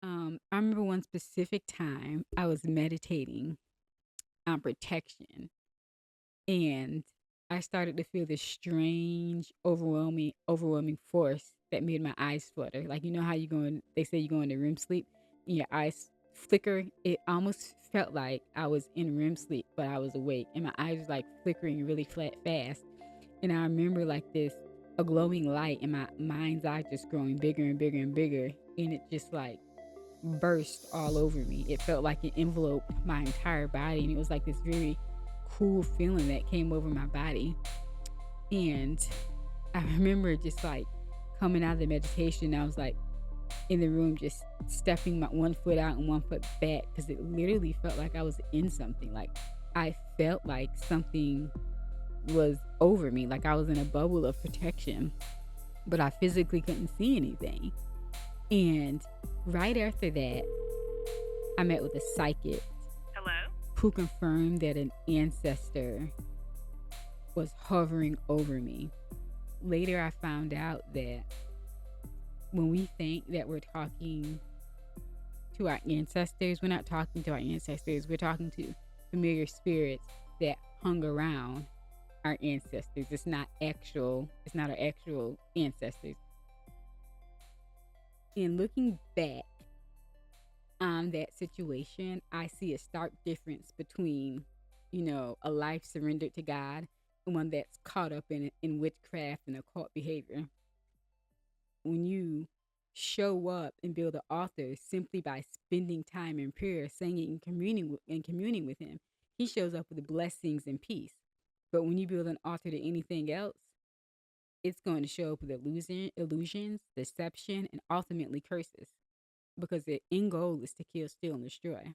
I remember one specific time I was meditating on protection, and I started to feel this strange, overwhelming force that made my eyes flutter. Like, you know how you go in, they say you go into REM sleep and your eyes flicker. It almost felt like I was in REM sleep, but I was awake, and my eyes was like flickering really fast. And I remember like this a glowing light in my mind's eye just growing bigger and bigger and bigger, and it just like burst all over me. It felt like it enveloped my entire body, and it was like this very cool feeling that came over my body. And I remember just like coming out of the meditation, I was like in the room just stepping my one foot out and one foot back because it literally felt like I was in something. Like I felt like something was over me, like I was in a bubble of protection, but I physically couldn't see anything. And right after that, I met with a psychic Hello? who confirmed that an ancestor was hovering over me. Later, I found out that when we think that we're talking to our ancestors, we're not talking to our ancestors, we're talking to familiar spirits that hung around our ancestors. It's not our actual ancestors. And looking back on that situation, I see a stark difference between, a life surrendered to God and one that's caught up in witchcraft and occult behavior. When you show up and build an altar simply by spending time in prayer, singing and communing with Him, He shows up with blessings and peace. But when you build an altar to anything else, it's going to show up with illusions, deception, and ultimately curses, because the end goal is to kill, steal, and destroy.